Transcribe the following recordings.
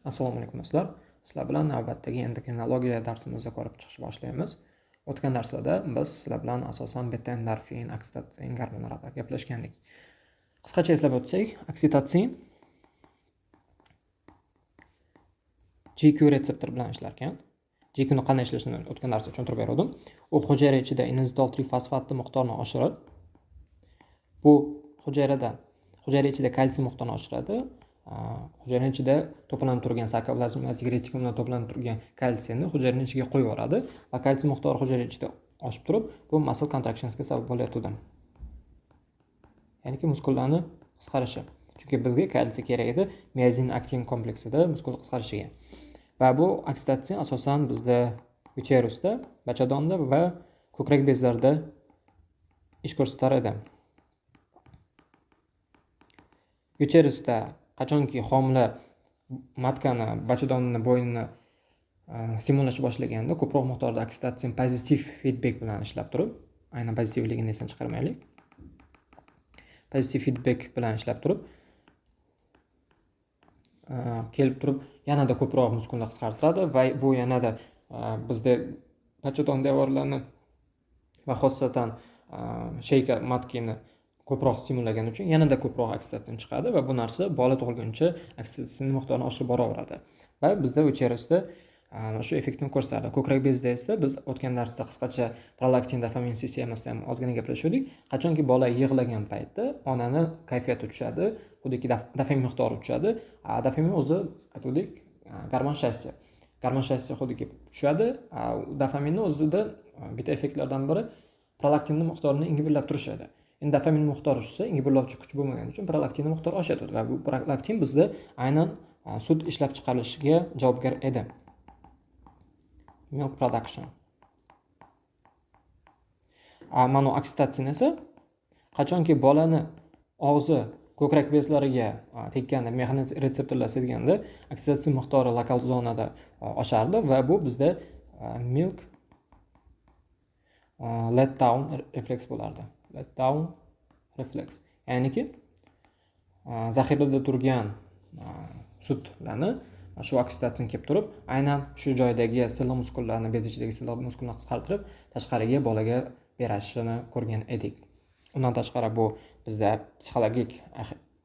Assalomu alaykum do'stlar. Sizlar bilan navbatdagi endokrinologiya darsimizni ko'rib chiqishni boshlaymiz. O'tgan darslarda biz sizlar bilan asosan beta endorfin, oksitotsin gormonlar haqida gaplashgandik. Qisqacha eslab o'tsak, oksitotsin GQ retseptor bilan ishlar ekan. GQ ni qanday ishlashini o'tgan darsda tushuntirib berdim. U hujayra ichida inositol trifosfatni miqdorini oshirib, bu hujayra ichida kalsiy miqdorini oshiradi. Hujayra ichida to'planib turgan sarkoplazmatik retikulumda to'planib turgan kalsiyni hujayraning ichiga qo'yib yuboradi va kalsiy miqdori hujayra ichida oshib turib, bu muscle contractionsga sabab bo'layotdi. Ya'niki muskullarni qisqarishi. Chunki bizga kalsiy kerak edi miozin aktin kompleksida muskul qisqarishiga. Va bu oksitotsin asosan bizda uterusda, bachadonda va ko'krak bezlarida ish ko'rsatar edi. Uterusda qachonki homila matkani, bachadonni bo'ynini stimullasha boshlaganda ko'proq miqdorda oksitotsin pozitiv feedback bilan ishlab turib, aynan pozitivligini esdan chiqarmaylik. Pozitiv feedback bilan ishlab turib, kelib turib yanada ko'proq muskulni qisqartiradi va bu yanada bizda bachadon devorlarini va xossatan sheyka matkini ko'proq stimullagan uchun yanada ko'proq oksitotsin chiqadi va bu narsa bola tug'ilguncha oksitotsin miqdorini oshirib boraveradi. Va bizda uterusda shu effektni ko'rsatadi. Ko'krak bezida esa biz o'tgan darsda qisqacha prolaktin dopamin sistemasidan ham ozgina gaplashdik. Qachonki bola yig'lagan paytda onani kayfiyati tushadi, xuddiki dopamin miqdori tushadi. Dopamin o'zi aytdik gormon shassi. Gormon shassi xuddiki tushadi. Dopaminni o'zida bitta effektlardan biri prolaktinning miqdorini ingibilab turishadi. Endi dopamin miqdori tushsa, ingibillovchi kuch bo'lmagani uchun prolaktin miqdori oshadi va bu prolaktin bizda aynan sut ishlab chiqarilishiga javobgar edi. Milk production. Mana oksitotsin esa qachonki bolani og'zi ko'krak bezlariga tekkanda, mexanik retseptorlar sezganda oksitotsin miqdori lokal zonada oshardi va bu bizda milk let down refleks bo'lardi. Let down refleks. Ya'niki zaxirada turgan sutlarni shu oksitotsin kelib turib, aynan shu joydagi silliq muskullarni, bez ichidagi silliq muskullarni qisqartirib, tashqariga bolaga berishini ko'rgan edik. Undan tashqari bu bizda psixologik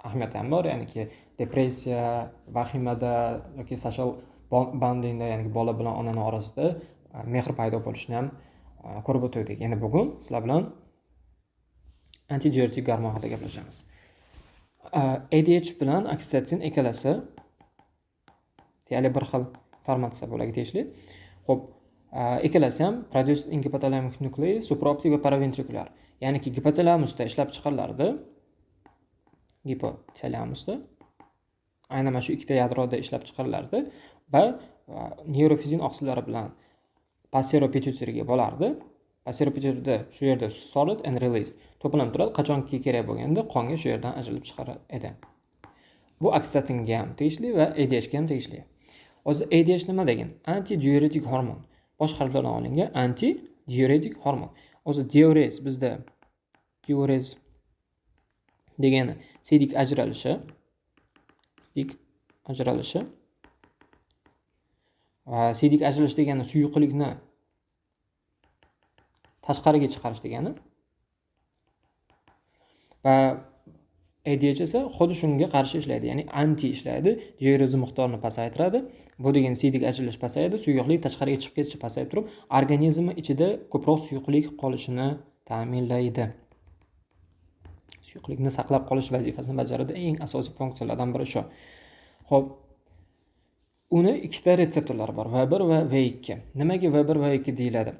ahamiyati ham bor, ya'niki depressiya, vahimada yoki social bondingda, ya'ni bola bilan onaning orasida mehr paydo bo'lishini ham ko'rib o'tdik. Endi bugun sizlar bilan antidiuretik gormon haqida gaplashamiz. ADH bilan oksitotsin ikkalasi deyarli bir xil formatsiya bo'laga tegishli. Xo'p, ikkalasi ham produced in hypothalamic nuclei, supraoptic va paraventrikular. Ya'niki gipotalamusda ishlab chiqarilardi. Gipotalamusda aynan mana shu ikkita yadroda ishlab chiqarilardi va neurofizin oqsilari bilan posterior pituitariga bo'lardi. Posterior pituitary shu yerda solid and released to'planib turadi. Qachonki kerak bo'lganda qonga shu yerdan ajralib chiqarar edi. Bu oksitotsinga ham tegishli va ADH ga ham tegishli. O'zi ADH nima degan? Antidiuretik hormon. Bosh harflardan olingan antidiuretik hormon. O'zi diurez bizda diurez degani siydik ajralishi. Siydik ajralish degani suyuqlikni tashqariga chiqarish degani. Va ADH esa xuddi shunga qarshi ishlaydi, ya'ni anti ishlaydi, diurez miqdorini pasaytiradi. Bu degani siydik ajralish pasayadi, suyuqlik tashqariga chiqib ketishi pasayib turib, organizmi ichida ko'proq suyuqlik qolishini ta'minlaydi. Suyuqlikni saqlab qolish vazifasini bajaradi. Eng asosiy funksiyalardan biri shu. Xo'p, uni ikkita retseptorlari bor, V1 va V2. Nimaga V1 va V2 deyiladi?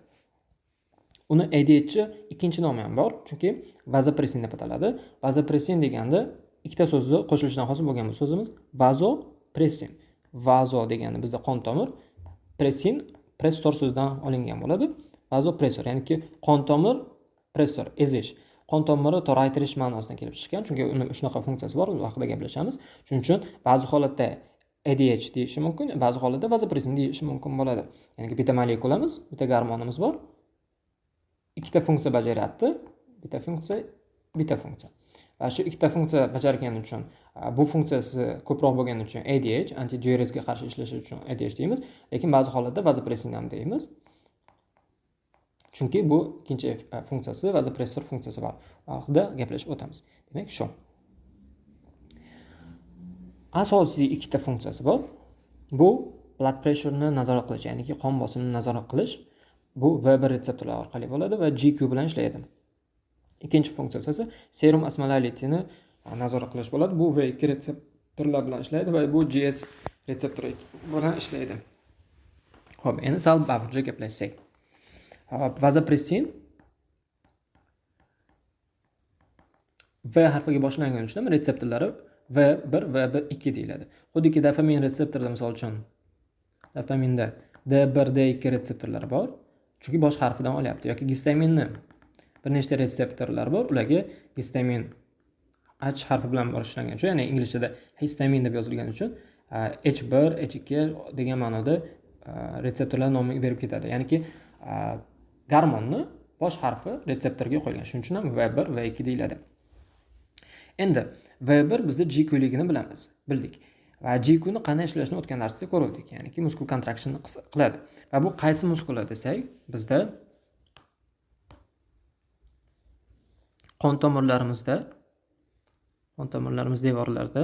Uni ADH ikkinchi nomi ham bor, chunki vazopressin deb ataladi. Vazopressin deganda ikkita so'zni qo'shilishidan hosil bo'lgan bu so'zimiz vazopressin. Vazo degani bizda qon tomir, pressin pressor so'zidan olingan bo'ladi. Vazopressor, ya'niki qon tomir, pressor, ezish. Qon tomiri toraytirish ma'nosidan kelib chiqqan, chunki uni shunaqa funksiyasi bor, u haqida gaplashamiz. Shuning uchun ba'zi holatda ADH deyishi mumkin, ba'zi holatda vazopressin deyishi mumkin bo'ladi. Ya'ni bitta molekulamiz, bitta gormonimiz bor. Ikkita funksiya bajaryapti. Bitta funksiya. Va shu ikkita funksiya bajargani uchun bu funksiyasi ko'proq bo'lgani uchun ADH, antidiuretikga qarshi ishlashi uchun ADH deymiz, lekin ba'zi holatda vazopressin ham deymiz. Chunki bu ikkinchi funksiyasi vazopressor funksiyasi bor. Haqida gaplashib o'tamiz. Demak, shu. Asosiy ikkita funksiyasi bor. Bu blood pressureni nazorat qilish, ya'niki qon bosimini nazorat qilish. Bu V1 retseptorlar orqali bo'ladi va GQ bilan ishlaydi. Ikkinchi funksiyasi esa serum osmolaliti'ni nazorat qilish bo'ladi. Bu V2 retseptorlar bilan ishlaydi va bu GS retseptori bilan ishlaydi. Xo'p, endi sal bafurja gaplashsak. Vazopressin V harfiga boshlangani uchun retseptorlari V1, V2 deyiladi. Xuddiki dopamin retseptorida misol uchun dopaminda D1, D2 retseptorlari bor. Chunki bosh harfidan olyapti yoki gistaminni bir nechta retseptorlar bor, ularga gistamin H harfi bilan boshlangan uchun, ya'ni inglizchada histamin deb yozilgani uchun H1, H2 degan ma'noda retseptorlar nomiga berib ketadi. Ya'niki gormonni bosh harfi retseptorga qo'yilgan. Shuning uchun ham V1, V2 deyiladi. Endi V1 bizda GQ ligini bildik. Va GQ ni qanday ishlashini o'tgan darsda ko'rdik. Ya'niki muskul kontraksionni qiladi. Va bu qaysi muskullar desak, bizda qon tomirlarimiz devorlarida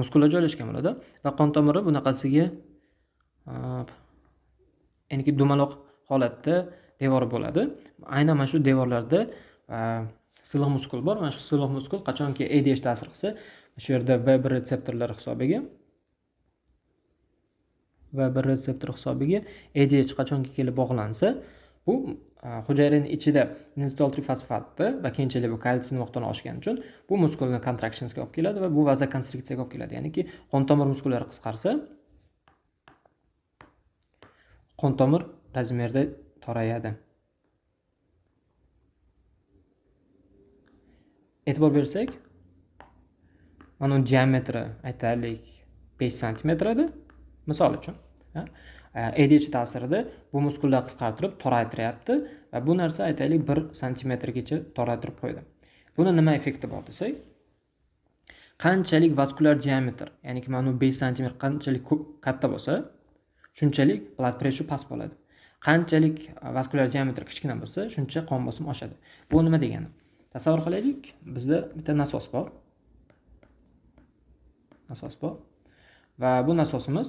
muskullar joylashgan bo'ladi va qon tomiri bunaqasiga ya'niki dumaloq holatda devori bo'ladi. Aynan mana shu devorlarda silliq muskul bor. Mana shu silliq muskul qachonki ADH ta'sir qilsa, shu yerda V1 retseptorlari hisobiga ADH qachonki kelib bog'lansa, bu hujayraning ichida inzitol trifosfatni va keyinchalik bu kalsiy miqdori oshgani uchun bu muskulni contractionsga olib keladi va bu vazokonstriksiyaga olib keladi. Ya'niki qon tomir muskallari qisqarsa, qon tomir razmerda torayadi. E'tibor bersak, mana diametri aytaylik 5 sm edi. Misol uchun, ADH ta'sirida bu muskullar qisqartirib toraytiryapti va bu narsa aytaylik 1 sm gacha toraytirib qo'ydi. Buni nima effekti bor desak, qanchalik vaskular diametr, ya'niki mana 5 sm qanchalik katta bo'lsa, shunchalik blood pressure past bo'ladi. Qanchalik vaskular diametr kichkina bo'lsa, shuncha qon bosimi oshadi. Bu nima degani? Tasavvur qilaylik, bizda bitta nasos bor. Va bu nasosimiz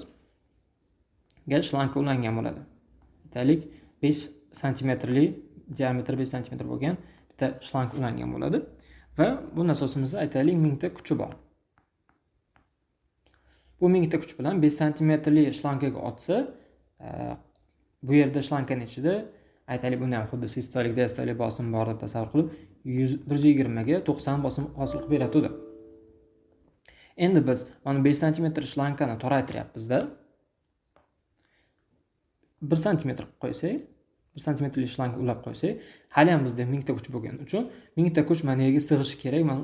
shlanka ulangan bo'ladi. Aytaylik 5 santimetrli diametri 5 santimetr bo'lgan bitta shlanka ulangan bo'ladi va bu nasosimiz aytaylik 1000 ta kuchi bor. Bu 1000 ta kuch bilan 5 santimetrli shlankaga otsa, bu yerda shlankaning ichida aytaylik buni ham xuddi sistolik, diastolik bosim bor deb tasavvur qilib 120 ga 90 bosim hosil qilib beradi. Endi biz mana 5 santimetr shlankani toraytiryapmiz-da. 1 santimetr qo'ysak, 1 santimetrli shlanka ulab qo'ysak, hali ham bizda 1000 ta kuch bo'lgani uchun 1000 ta kuch mana yerga sig'ishi kerak. Mana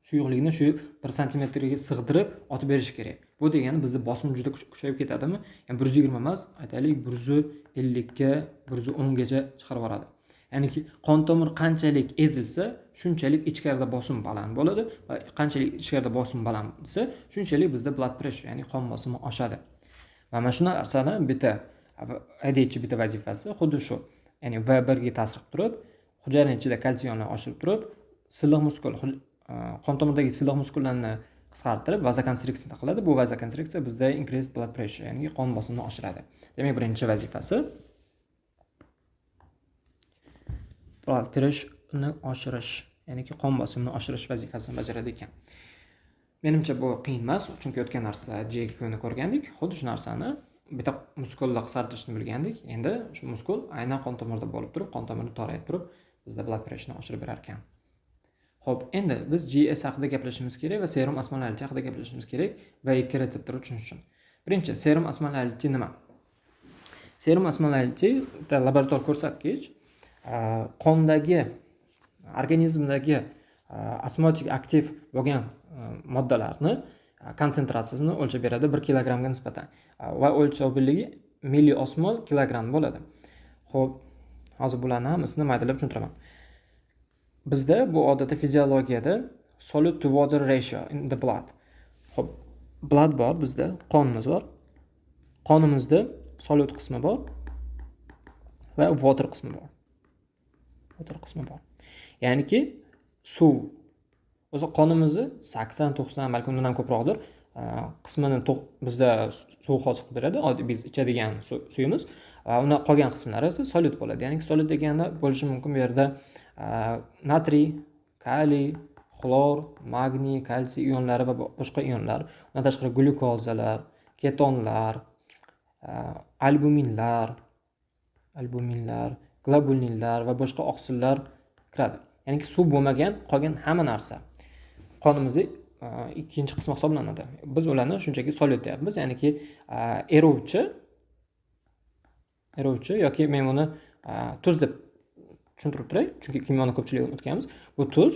suyuqlikni shu 1 santimetrga sig'dirib otib berish kerak. Bu degani bizning bosim juda kuchayib ketadimi? Ya'ni 120 emas, aytaylik 150 ga, 110 gacha chiqarib yuboradi. Ya'niki qon tomir qanchalik ezilsa, shunchalik ichkarida bosim baland bo'ladi va qanchalik ichkarida bosim baland bo'lsa, shunchalik bizda blood pressure, ya'ni qon bosimi oshadi. Va mana shu narsani bitta ADH bitta vazifasi xuddi shu. Ya'ni V1 ga ta'sir qilib turib, hujayraning ichida kalsiyonni oshirib turib, silliq muskul, qon tomiridagi silliq muskullarni qisqartirib vazokonstriksiya qiladi. Bu vazokonstriksiya bizda increased blood pressure, ya'ni qon bosimini oshiradi. Demak, birinchi vazifasi blood pressureni oshirish, ya'ni qon bosimini oshirish vazifasini bajaradi ekan. Menimcha bu qiyin emas, chunki o'tgan narsa GQ ni ko'rgandik. Xuddi shu narsani bitta muskulni qisqartirishni bilgandik. Endi shu muskul aynan qon tomirida bo'lib turib, qon tomirini torayib turib, bizda blood pressureni oshirib berar ekan. Xo'p, endi biz GS haqida gaplashishimiz kerak va serum osmolality haqida gaplashishimiz kerak va ikki retseptor uchun. Birinchi, serum osmolality nima? Serum osmolality laborator ko'rsatkich qondagi, organizmdagi osmotik aktiv bo'lgan moddalarni konsentratsiyasini o'lchab beradi 1 kilogramga nisbatan va o'lchov birligi milliosmol kilogramm bo'ladi. Xo'p, hozir bularni hammasini maydalab tushuntiraman. Bizda bu odatda fiziologiyada solid to water ratio in the blood. Xo'p, blood bor bizda, qonimiz bor. Qonimizda solid qismi bor va water qismi bor. Ya'niki suv o'zi qonimizni 80-90 balki undan ham ko'proqdir qismini bizda suv hosil qilib beradi, oddiy biz ichadigan suyimiz. Uni qolgan qismlari esa solid bo'ladi. Ya'ni solid deganda bo'lishi mumkin bu yerda natriy, kaliy, xlor, magniy, kalsiy ionlari va boshqa ionlar, undan tashqari glyukozalar, ketonlar, albuminlar, globulinlar va boshqa oqsillar kiradi. Ya'ni suv bo'lmagan qolgan hamma narsa qonimizning ikkinchi qismi hisoblanadi. Biz ularni shunchaki solid deyapmiz, ya'niki erovchi yoki men buni tuz deb tushuntirib turay, chunki kimyoni ko'pchilik o'tganmiz. Bu tuz,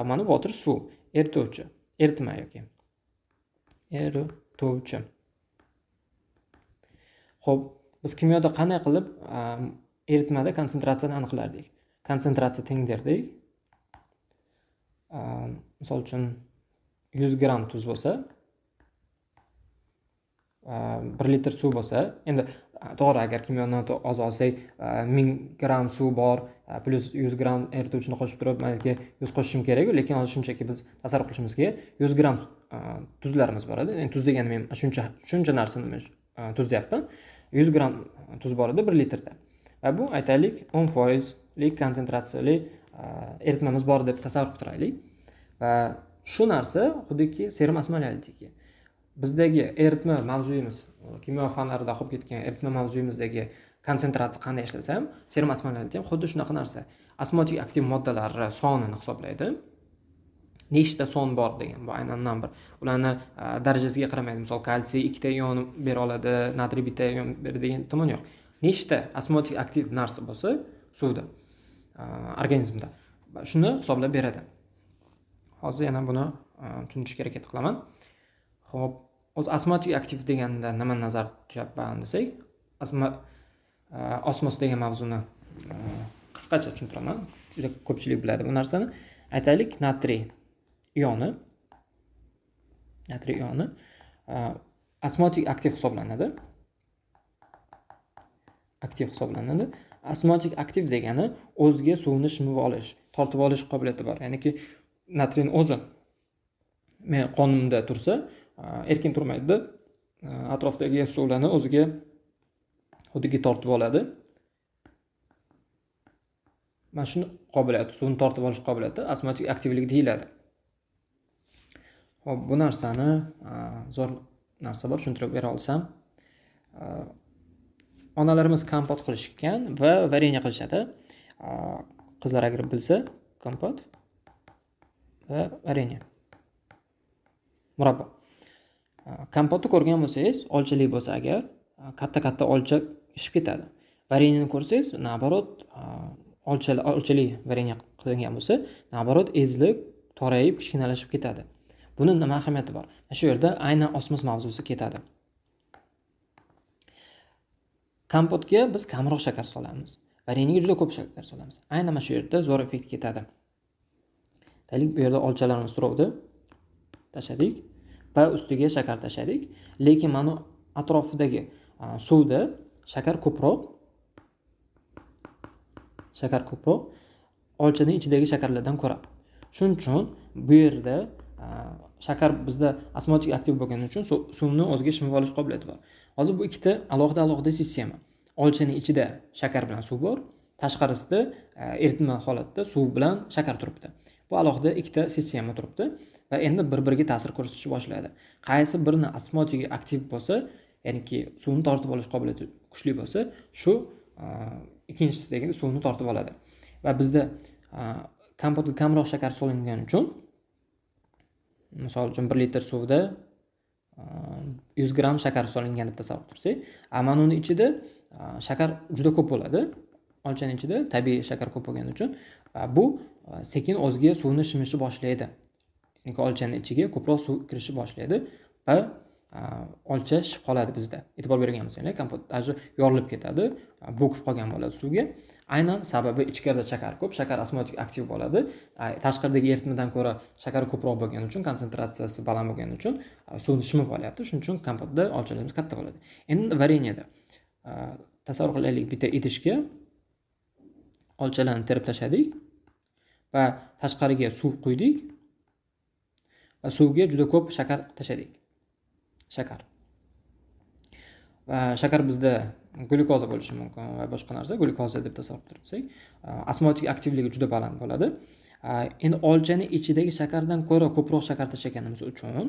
mana water suv, eritma yoki erituvchi. Xo'p, biz kimyoda qanday qilib eritmada konsentratsiyani aniqlardik? Konsentratsiya teng derdik. Misol uchun 100 gram tuz bo'lsa, 1 litr suv bo'lsa, endi to'g'ri, agar kimyoni oz olsak, 1000 gram suv bor, plus 100 gram erituvchini qo'shib turib, balki 100 qo'shishim kerak, lekin hozir shunchaki biz tasarruf qilishimiz kerak. 100 gram tuzlarimiz bor edi. Endi tuz degani men shuncha narsani tuz deyapman. 100 gram tuz bor edi 1 litrda. Va bu aytaylik 10% konsentratsiyali eritmamiz bor deb tasavvur qilib turaylik. Va shu narsa xuddiki serum osmolalitiki. Bizdagi eritma mavzuyimiz, kimyo fanlarida qolib ketgan eritma mavzuyimizdagi konsentratsiya qanday ishlasa ham, serum osmolaliti ham xuddi shunaqa narsa. Osmotik aktiv moddalar sonini hisoblaydi. Nechta son bor degan, bu aynan bir. Ularni darajasiga qaramaydi. Misol kalsiy 2 ta ion bera oladi, natriy 1 ta ion beradi degan tomon yo'q. Nechta osmotik aktiv narsa bo'lsa suvda, organizmda, shuni hisoblab beradi. Hozir yana buni tushuntirishga harakat qilaman. Xo'p, o'z osmotik aktiv deganda nima nazarda tutyapman desak, osmos degan mavzuni qisqacha tushuntiraman. Juda ko'pchilik biladi bu narsani. Aytaylik, natriy ioni osmotik aktiv hisoblanadi. Osmotik aktiv degani o'ziga suvni shimib olish, tortib olish qobiliyati bor. Ya'niki natriy o'zi men qonimda tursa, erkin turmaydi. Atrofdagi suvlarni o'ziga xuddiki tortib oladi. Mana shuni qobiliyati, suvni tortib olish qobiliyati osmotik aktivlik deyiladi. Xo'p, bu narsani zo'r narsa bor, tushuntirib bera olsam. Onalarimiz kompot qilishgan va vareniya qilishadi. Qizlar agar bilsa, kompot va vareniya. Murabbo. Kompotni ko'rgan bo'lsangiz, olchali bo'lsa agar, katta olcha ishib ketadi. Vareniyani ko'rsangiz, naborot, olchali vareniya qilingan bo'lsa, naborot ezilib, torayib, kichkinalashib ketadi. Buni nima ahamiyati bor? Shu yerda aynan osmos mavzusi ketadi. Kompotga biz kamroq shakar solamiz. Vareniyaga juda ko'p shakar solamiz. Aynan mana shu yerda zo'r effekt ketadi. Deylik, bu yerda olchalarni surovdi tashladik va ustiga shakar tashladik. Lekin mana atrofidagi suvda shakar ko'proq, olchaning ichidagi shakarlardan ko'ra. Shuning uchun bu yerda shakar bizda osmotik aktiv bo'lgani uchun suvni o'ziga shimib olish qobiliyati bor. Hozir bu ikkita alohida sistema. Olchaning ichida shakar bilan suv bor, tashqarisida eritma holatda suv bilan shakar turibdi. Bu alohida ikkita sistema turibdi va endi bir-biriga ta'sir ko'rsatishni boshlaydi. Qaysi birini osmotik aktiv bo'lsa, ya'niki suvni tortib olish qobiliyati kuchli bo'lsa, shu ikkinchisidagi suvni tortib oladi. Va bizda kompotga kamroq shakar solingani uchun, misol uchun 1 litr suvda 100 gram shakar solingan deb tasavvur qilsak, mana uni ichida shakar juda ko'p bo'ladi. Olchaning ichida tabiiy shakar ko'p bo'lgani uchun bu sekin o'ziga suvni shimishni boshlaydi. Ya'ni olchaning ichiga ko'proq suv kirishni boshlaydi va olcha shishib qoladi bizda. E'tibor bergan bo'lsanglar, kompot даже yorilib ketadi, bo'kib qolgan bo'ladi suvga. Aynan sababi ichkarida shakar ko'p, shakar osmotik aktiv bo'ladi. Tashqaridagi eritmadan ko'ra shakar ko'proq bo'lgani uchun, konsentratsiyasi baland bo'lgani uchun suvni shimib olyapti. Shuning uchun kompotda olchalarimiz katta bo'ladi. Endi vareniyada tasavvur qilaylik, bitta idishga olchalarni terib tashladik va tashqariga suv quydik va suvga juda ko'p shakar tashladik. Va shakar bizda glyukoza bo'lishi mumkin va boshqa narsa, glyukoza deb tasavvur qilsak, osmotik aktivligi juda baland bo'ladi. Endi olchaning ichidagi shakardan ko'ra ko'proq shakar tashlaganimiz uchun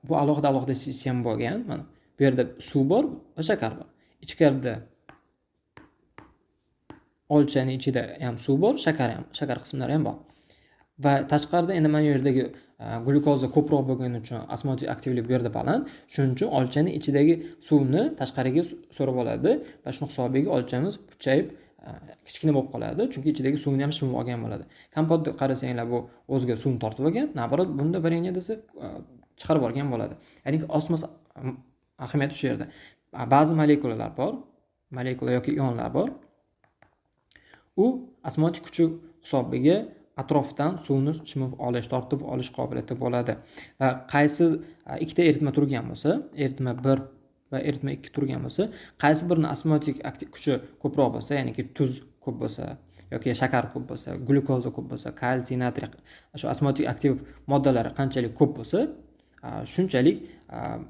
bu alohida sistem bo'lgan. Mana bu yerda suv bor va shakar bor. Ichkarida olchaning ichida ham suv bor, shakar qismlari ham bor. Va tashqarida endi mana bu yerdagi glyukoza ko'proq bo'lgani uchun osmotik aktivlik bu yerda baland. Shuning uchun olchaning ichidagi suvni tashqariga so'rib oladi va shuning hisobiga olchamiz puchayib kichkina bo'lib qoladi, chunki ichidagi suvni ham shimib olgan bo'ladi. Kompotni qarasanglar, bu o'ziga suvni tortib olgan, naborot bunda vareniya desa chiqarib olgan bo'ladi. Ya'ni osmos ahamiyati shu yerda. Ba'zi molekulalar bor, molekula yoki ionlar bor. U osmotik kuchi hisobiga atrofdan suvni shimib olish, tortib olish qobiliyati bo'ladi. Va qaysi ikkita eritma turgan bo'lsa, eritma 1 va eritma 2 turgan bo'lsa, qaysi birini osmotik kuchi ko'proq bo'lsa, ya'niki tuz ko'p bo'lsa yoki shakar ko'p bo'lsa, glyukoza ko'p bo'lsa, kalsiy, natriy, shu osmotik aktiv moddalari qanchalik ko'p bo'lsa, shunchalik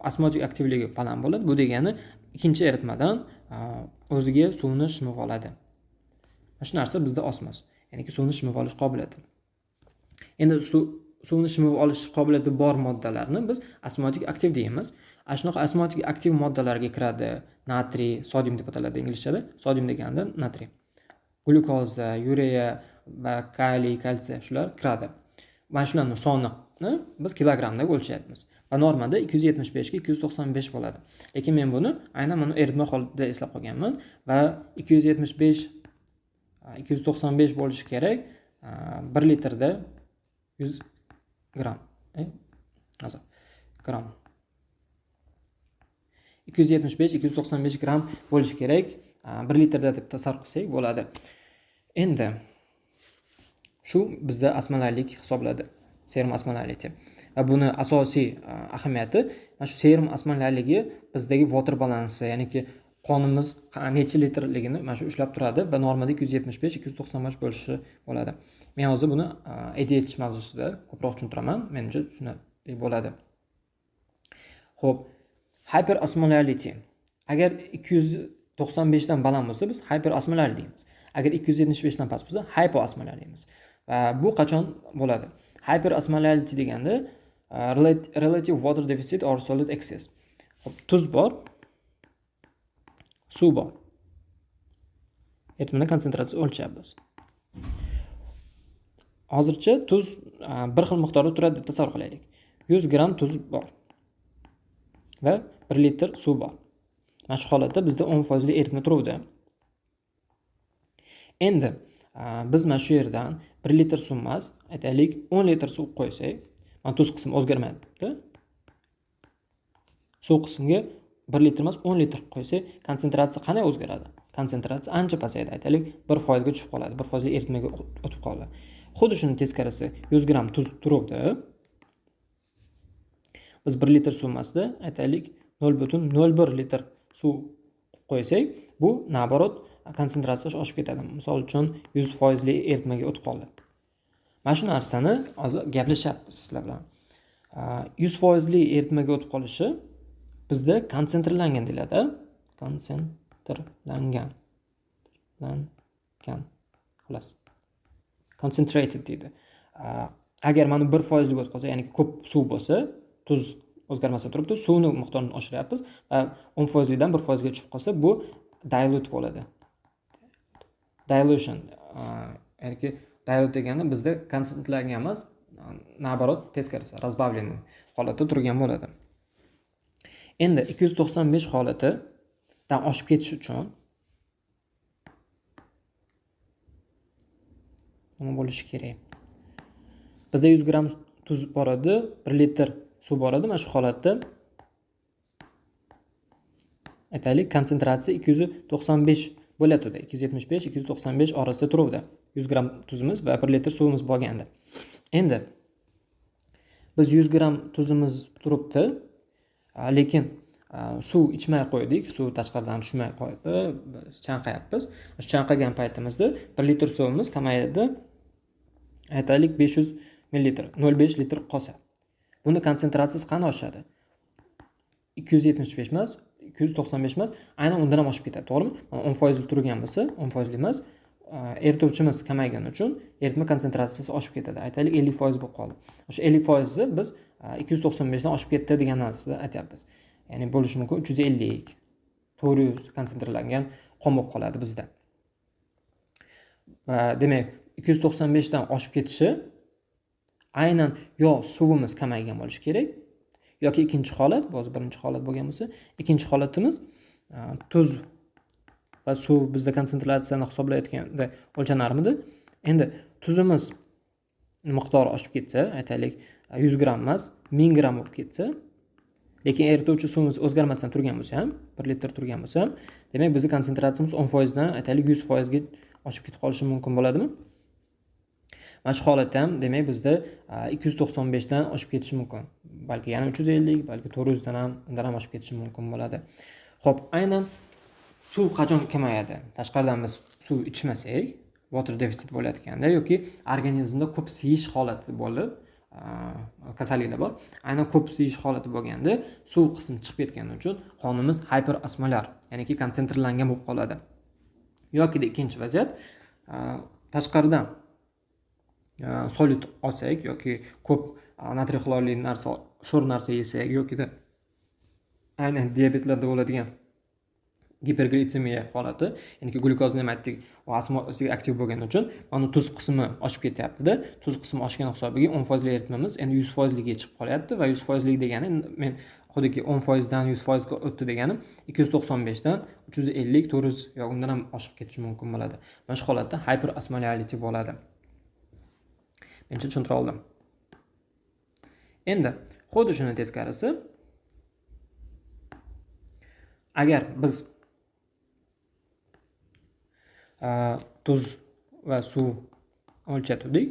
osmotik aktivligi baland bo'ladi. Bu degani ikkinchi eritmadan o'ziga suvni shimib oladi. Mana shu narsa bizda osmos, ya'ni suvni shimib olish qobiliyati. Endi suvni shimib olish qobiliyati bor moddalarni biz osmotik aktiv deymiz. Shunaqa osmotik aktiv moddalarga kiradi natriy, sodium deb ataladi inglizchada. Sodium deganda natriy, glyukoza, ureya va kaliy, kalsiy shular kiradi. Mana shularning sonini biz kilogramda o'lchayapmiz. Va normada 275 ga 295 bo'ladi. Lekin men buni aynan mana eritma holatida eslab qolganman va 295 bo'lishi kerak. 1 litrda 100 gram. Gram. 275-295 gram bo'lishi kerak. 1 litrda deb tasavvur qilsak bo'ladi. Endi shu bizda osmolarlik hisoblanadi. Serum osmolarligi. Va buni asosiy ahamiyati mana shu serum osmolarligi bizdagi water balansi, ya'niki qonimiz necha litrligini mana shu ushlab turadi va normada 275-295 bo'lishi bo'ladi. Men hozir buni ADH mavzusida ko'proq tushuntiraman. Menimcha shunday bo'ladi. Xo'p, hyperosmolarity. Agar 295 dan baland bo'lsa, biz hyperosmolar deymiz. Agar 275 dan past bo'lsa, hypoosmolar deymiz. Va bu qachon bo'ladi? Hyperosmolarity deganda relative water deficit or solid excess. Xo'p, tuz bor, suv bor. Eritmada konsentratsiya o'lchayapmiz. Hozircha tuz bir xil miqdorda turadi deb tasavvur qilaylik. 100 gram tuz bor va 1 litr suv bor. Mana shu holatda bizda 10% eritma turibdi. Endi biz mana shu yerdan 1 litr suv emas, aytaylik 10 litr suv qo'ysak, mana tuz qismi o'zgarmayapti. Suv qismiga 1 litr emas 10 litr qo'ysak, konsentratsiya qanday o'zgaradi? Konsentratsiya ancha pasayadi, aytaylik 1% ga tushib qoladi, 1% eritmaga o'tib qoladi. Xuddi shuni teskarisi 100 gram tuz turibdi. Biz 1 litr suv emasda, aytaylik 0.01 litr suv qo'ysak, bu naborot konsentratsiya oshib ketadi. Misol uchun 100% eritmaga o'tib qoldi. Mana shu narsani hozir gaplashyapmiz sizlar bilan. 100% eritmaga o'tib qolishi bizda konsentrlangan deyiladi. Konsentrlangan. Xolos. Concentrated deydi. Agar mana 1% ga o'tib qolsa, ya'ni ko'p suv bo'lsa, tuz o'zgarmasa turibdi, suvning miqdorini oshiryapmiz va 10% dan 1% ga tushib qolsa, bu dilute bo'ladi. Dilution, ya'ni dilute degani bizda konsentrlangan emas, naborot teskarisi, разбавленный holatda turgan bo'ladi. Endi 295 holatidan oshib ketish uchun nima bo'lishi kerak? Bizda 100 gram tuz bor edi, 1 litr suv bor edi. Mana shu holatda aytaylik konsentratsiya 295 bo'layotdi. 275-295 orasida turuvdi. 100 gram tuzimiz va 1 litr suvimiz bo'lganda. Endi biz 100 gram tuzimiz turibdi, lekin suv ichmay qo'ydik, suv tashqaridan tushmay qo'ydi, biz chanqayapmiz. Shu chanqagan paytimizda 1 litr suvimiz kamayadi. Aytaylik 500 ml, 0,5 litr qolsa. Buni konsentratsiyasi qanday oshadi? 275 emas, 295 emas, aynan undan ham oshib ketadi, to'g'rimi? 10% turgan bo'lsa, 10% emas, erituvchimiz kamaygani uchun eritma konsentratsiyasi oshib ketadi. Aytaylik 50% bo'lib qoldi. O'sha 50% biz 295 dan oshib ketdi degan narsani aytyapmiz. Ya'ni bo'lishi mumkin 350, 400 konsentrlangan qon bo'lib qoladi bizda. Va demak, 295 dan oshib ketishi aynan yo suvimiz kamaygan bo'lishi kerak, yoki ikkinchi holat, bo'z birinchi holat bo'lgan bo'lsa, ikkinchi holatimiz tuz va suv bizda konsentratsiyani hisoblayotganda o'lchanarmidi? Endi tuzimiz miqdori oshib ketsa, aytaylik 100 gram emas, 1000 gram bo'lib ketsa, lekin erituvchi suvimiz o'zgarmasdan turgan bo'lsa ham, 1 litr turgan bo'lsa ham, demak bizning konsentratsiyamiz 10% dan aytaylik 100% ga oshib ketib qolishi mumkin bo'ladimi? Mana shu holatda ham demak bizda 295 dan oshib ketishi mumkin. Balki yana 350, balki 400 dan ham undan ham oshib ketishi mumkin bo'ladi. Xo'p, aynan suv qachon kamayadi? Tashqaridan biz suv ichmasak, water deficit bo'layotganda yoki organizmda ko'p siyish holati bo'lib, kasalliklar bor. Aynan ko'p siyish holati bo'lganda suv qismi chiqib ketgani uchun qonimiz hiperosmolar, ya'ni konsentrlangan bo'lib qoladi. Yoki ikkinchi vaziyat, tashqaridan solut olsak yoki ko'p natriy xlorli narsa, sho'r narsa yesak yoki aynan diabetlarda bo'ladigan giperglitsemiya holati, ya'ni glyukozni ham aytdik, u osmotiga aktiv bo'lgani uchun mana tuz qismi oshib ketyapti-da. Tuz qismi oshgan hisobiga 10% eritmamiz endi 100% ga chiqib qolyapti va 100% degani men xuddiki 10% dan 100% ga o'tdi deganim 295 dan 350, 400 yoki undan ham oshib ketishi mumkin bo'ladi. Mana shu holatda hyperosmolality bo'ladi. Menimcha tushuntira oldim. Endi xuddi shuni teskarisi, agar biz tuz va suv o'lchatdik,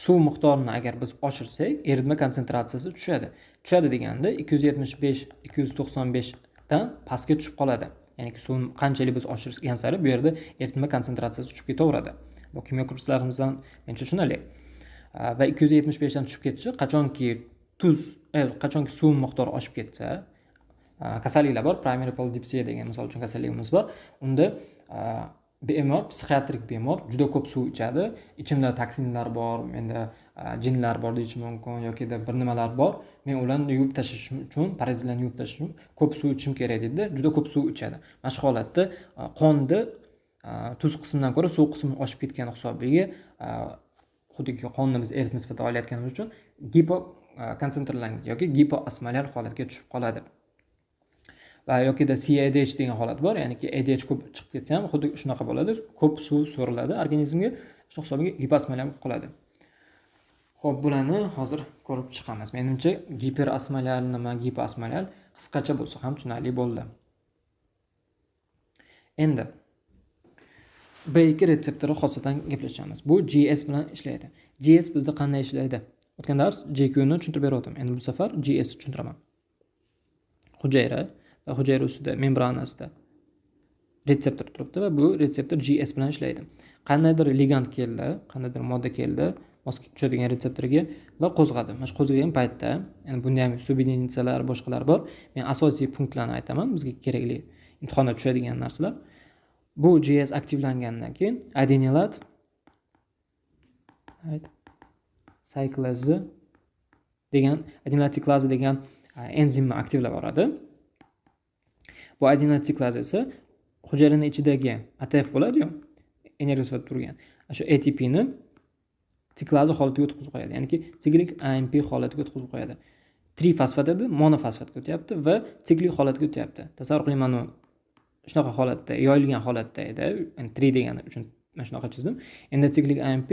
suv miqdorini agar biz oshirsak, eritma konsentratsiyasi tushadi. Tushadi deganda 275-295 dan pastga tushib qoladi. Ya'ni suvni qanchalik biz oshirgan sari bu yerda eritma konsentratsiyasi tushib ketaveradi. Bu kimyo kurslarimizdan menimcha tushunarli. Va 275 dan tushib ketishi qachonki suv miqdori oshib ketsa, kasalliklar bor, primary polydipsiya degan misol uchun kasalligimiz bor. Unda bemor, psixiatrik bemor juda ko'p suv ichadi. Ichimda toksinlar bor, menda jinlar bor deyish mumkin yoki bir nimalar bor. Men ularni yuvib tashlashim uchun, parazitlarni yuvib tashlashim ko'p suv ichishim kerak dedi. Juda ko'p suv ichadi. Mana shu holatda qonda tuz qismidan ko'ra suv qismi oshib ketgani hisobiga xuddiki qonni biz eritma sifatida olayotganimiz uchun hipokonsentrlangan yoki gipoosmolar holatga tushib qoladi. Va yokida CADH degan holat bor, ya'niki ADH ko'p chiqib ketsa ham xuddi shunaqa bo'ladi. Ko'p suv so'riladi organizmga, shu hisobiga giposmolar bo'lib qoladi. Xo'p, bularni hozir ko'rib chiqamiz. Menimcha giperosmolar nima, giposmolar qisqacha bo'lsa ham tushunarli bo'ldi. Endi B2 retseptori xosatan gaplashamiz. Bu GS bilan ishlaydi. GS bizda qanday ishlaydi? O'tgan dars JQ ni tushuntirib berdim. Endi bu safar GS tushuntiraman. Hujayra va hujayra ustida membranasida retseptor turibdi va bu retseptor GS bilan ishlaydi. Qandaydir ligand keldi, qandaydir modda keldi, mos tushadigan retseptorga va qo'zg'adi. Mana shu qo'zg'agan paytda, ya'ni bunda ham subininitsiyalar, boshqalar bor. Men asosiy punktlarni aytaman, bizga kerakli imtihonda tushadigan narsalar. Bu GS aktivlangandan keyin adenilat cyclase degan adenilat siklaza degan enzimni aktivlab boradi. Bu adenilat siklaza esa hujayraning ichidagi ATF bo'ladi-ku, energiya sifatida turgan. Shu ATP ni siklaza holatiga o'tkazib qo'yadi. Ya'ni siklik AMP holatiga o'tkazib qo'yadi. Trifosfat edi, monofosfatga o'tyapti va siklik holatiga o'tyapti. Tasavvur qiling, mana shunaqa holatda, yoyilgan holatda edi. Ya'ni 3 degani uchun mana shunaqa chizdim. Endi siklik AMP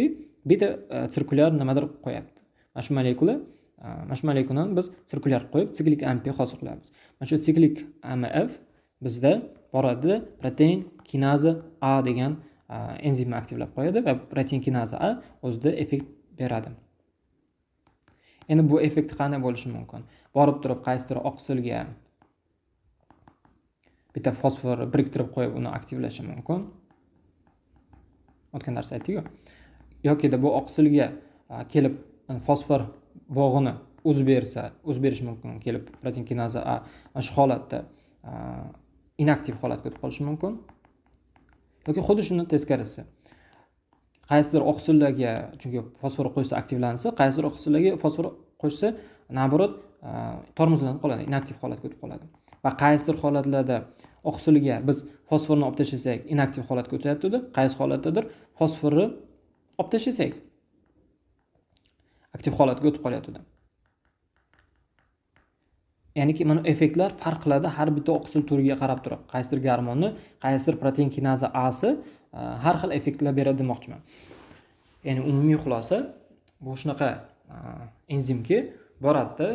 beta sirkulyar nimadir qo'yapti. Mana shu molekula mana shu molekulani biz sirkulyar qo'yib siklik AMP hosil qilamiz. Mana shu siklik AMF bizda boradi protein kinaza A degan enzimni aktivlab qo'yadi va protein kinaza A o'zida effekt beradi. Endi bu effekt qanday bo'lishi mumkin? Borib turib qaysidir oqsilga bitta fosfor biriktirib qo'yib uni aktivlashi mumkin. O'tgan darsda aytdik-ku. Yoki bu oqsilga kelib fosfor bog'ini o'zib berishi mumkin. Kelib protein kinaza A mana shu holatda inaktiv holatga o'tib qolishi mumkin. Yoki xuddi shuni teskarisi. Qaysidir oqsillarga chunki fosfor qo'ysa aktivlansa, qaysidir oqsillarga fosfor qo'ysa, naborot tormozlanib qoladi, inaktiv holatga o'tib qoladi. Va qaysidir holatlarda oqsilga biz fosforni olib tashlasak, inaktiv holatga o'tadi, qaysi holatdadir fosforni olib tashlasak, aktiv holatga o'tib qolyapti. Ya'niki mana effektlar farq qiladi har bitta oqsil turiga qarab turib. Qaysidir gormonni, qaysidir protein kinaza A'si har xil effektlar beradi demoqchiman. Ya'ni umumiy xulosa bu shunaqa enzimki boradi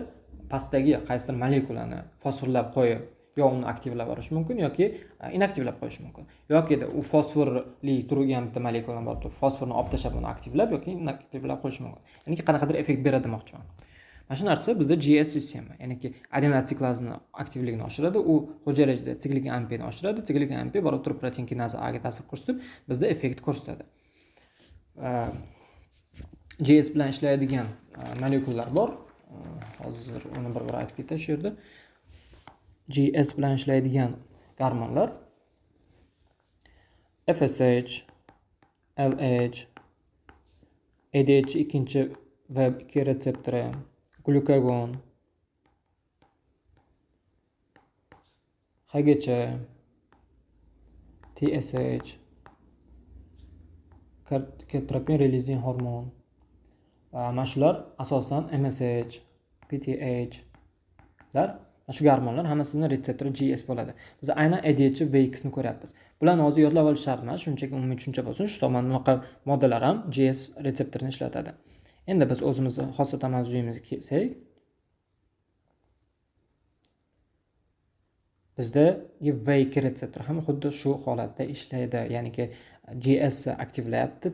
pastdagi qaysidir molekulani fosforlab qo'yib, yo uni aktivlab yuborish mumkin yoki inaktivlab qo'yish mumkin. Yoki u fosforli turgan bitta molekulani borib turib fosforni olib tashlab uni aktivlab yoki inaktivlab qo'yish mumkin. Ya'ni qanaqadir effekt beradi demoqchiman. Mana shu narsa bizda GS sistema, ya'ni adenosiklazni aktivligini oshiradi, u hujayrada siklik AMPni oshiradi, siklik AMP borib turib protein kinaza A ga ta'sir ko'rsatib, bizda effekt ko'rsatadi. GS bilan ishlaydigan molekulalar bor. Hozir uni bir-bir aytib ketay shu yerda. GS bilan ishlaydigan gormonlar FSH, LH, ADH2 va 2 retseptori, glukagon, HGC, TSH, katropin releasing hormon. Mana shular asosan MSH, PTH lar, mana shu gormonlar hammasini retseptori GS bo'ladi. Biz aynan ADH va VX ni ko'ryapmiz. Bularni hozir yodlab olish shart emas, shunchaki umumiy tushuncha bo'lsin. Shu tomondan unaqa moddalar ham GS retseptorini ishlatadi. Endi biz o'zimizni xosatan mavzuyimizga kelsak, bizda V2 retseptor ham xuddi shu holatda ishlaydi. Ya'niki GS aktivlayapti,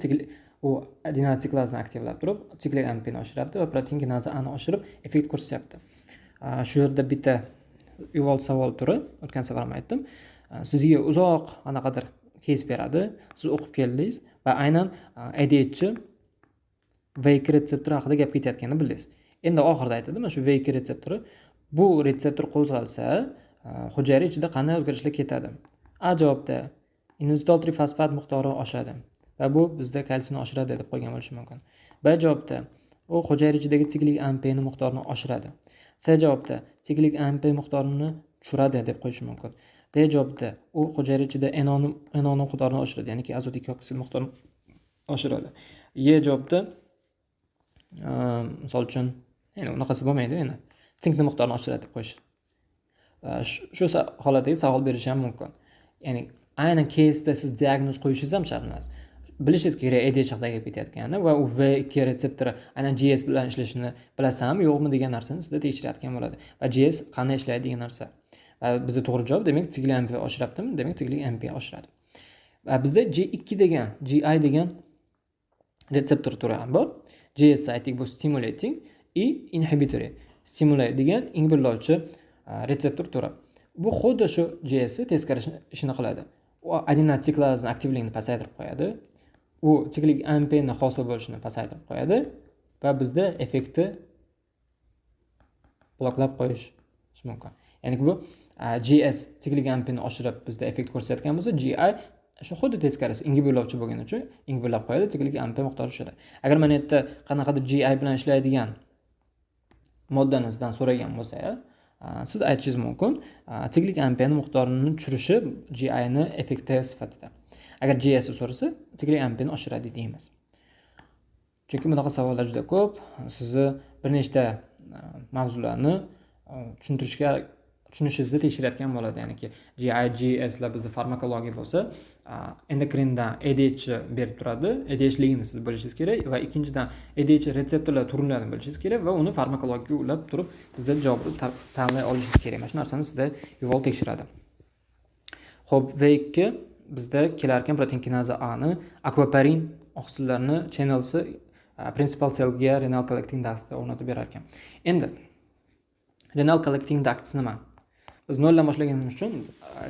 u adenosiklazni aktivlab turib, siklik AMPni oshiryapti va protein kinaza A ni oshirib effekt ko'rsatyapti. Shu yerda bitta savol turi, o'tgan safar ham aytdim. Sizga uzoq anaqadir kes beradi, siz o'qib keldingiz va aynan ADH V2 retseptori haqida gap ketayotganini bildingiz. Endi oxirida aytadi, mana shu V2 retseptori, bu retseptor qo'zg'alsa, hujayra ichida qanday o'zgarishlar ketadi? A javobda inositol trifosfat miqdori oshadi va bu bizda kalsiyni oshiradi deb qo'ygan bo'lishi mumkin. B javobda u hujayra ichidagi siklik AMP ni miqdorini oshiradi. C javobda siklik AMP miqdorini tushiradi deb qo'yish mumkin. D javobda u hujayra ichida NO miqdorini oshiradi, ya'ni azot 2 oksid miqdorini oshiradi. E javobda misol uchun, ya'ni unaqasi bo'lmaydi, endi sinkni miqdorini oshiradi deb qo'yish. Shu holatdagi savol berish ham mumkin. Ya'ni aynan case'da siz diagnoz qo'yishingiz ham shart emas. Bilishingiz kerak ADH haqida gap ketayotgani va u V2 retseptori aynan GS bilan ishlashini bilasizmi, yo'qmi degan narsani sizda tekshirayotgan bo'ladi. Va GS qanday ishlaydi degan narsa. Va bizda to'g'ri javob, demak siklik AMP oshiryaptimi? Demak siklik AMP oshiradi. Va bizda G2 degan, GI degan retseptor turi ham bor. GS aytdik, bu stimulating, inhibitory. Stimulate degan inhibirlovchi retseptor turi. Bu xuddi shu GS teskari ishini qiladi. U adenosiklazni aktivligini pasaytirib qo'yadi. U siklik AMP ni hosil bo'lishini pasaytirib qo'yadi va bizda effektni bloklab qo'yish mumkin. Ya'ni bu GS siklik AMP ni oshirib bizda effekt ko'rsatgan bo'lsa, GI shu xuddi teskarisi inhibirlovchi bo'lgani uchun inhibirlab qo'yadi, siklik AMP miqdori tushadi. Agar mana bu yerda qanaqadir GI bilan ishlaydigan moddani sizdan so'ragan bo'lsa, siz aytishingiz mumkin, siklik AMP ni miqdorini tushirishi GI ni effekti sifatida. Agar GS so'rasa, siklik AMP ni oshiradi deymiz. Chunki bunaqa savollar juda ko'p, sizni bir nechta mavzularni tushuntirishga tushunishingizni tekshirayotgan bo'ladi. Ya'niki GIGSlar bizda farmakologiya bo'lsa, endokrindan ADH berib turadi. ADH ligini siz bilishingiz kerak va ikkinchidan ADH retseptorlar turlarini bilishingiz kerak va uni farmakologiyaga ulab turib bizda javobni tanlay olishingiz kerak. Mana shu narsani sizda Yuval tekshiradi. Xo'p, V2 bizda kelar ekan protein kinaza A ni aquaparin oqsillarni channelsi principal cellga renal collecting ducts o'rnatib berar ekan. Endi renal collecting ducts nima? Biz noldan boshlaganimiz uchun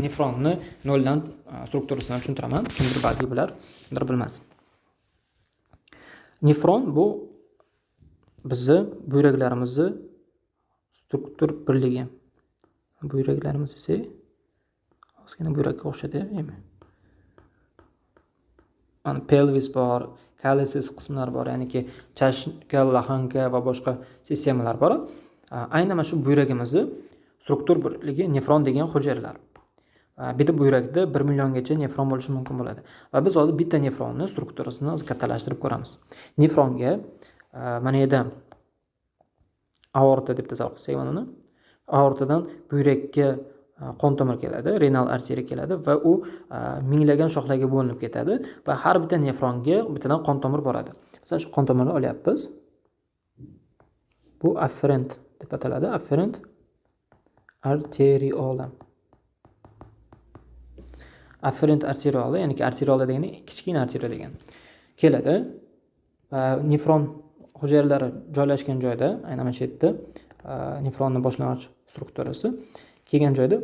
nefronni noldan strukturasini tushuntiraman. Kimdir balki bilar, kimdir bilmas. Nefron bu bizni buyraklarimizni struktur birligi. Buyraklarimiz esa ozgina buyrakka o'xshaydi, Ana pelvis bor, calyces qismlar bor, ya'niki chashka, lahanka va boshqa sistemalar bor. Aynan mana shu buyrakimizni struktur birligi nefron degan hujayralar. Bitta buyrakda 1 milliongacha nefron bo'lishi mumkin bo'ladi. Va biz hozir bitta nefronni strukturasini kattalashtirib ko'ramiz. Nefronga mana yerda aorta deb tasavvur qilsak uni. Aortadan buyrakka qon tomir keladi, renal arteriya keladi va u minglagan shoxlarga bo'linib ketadi va har bitta nefronga bittadan qon tomir boradi. Masalan, shu qon tomirni olyapmiz. Bu afferent deb ataladi, afferent arteriola. Afferent arteriola, ya'ni arteriola degani kichkina arteriya degan. Keladi va nefron hujayralari joylashgan joyda, aynan mana shu yerda nefronning boshlang'ich strukturasi kelgan joyda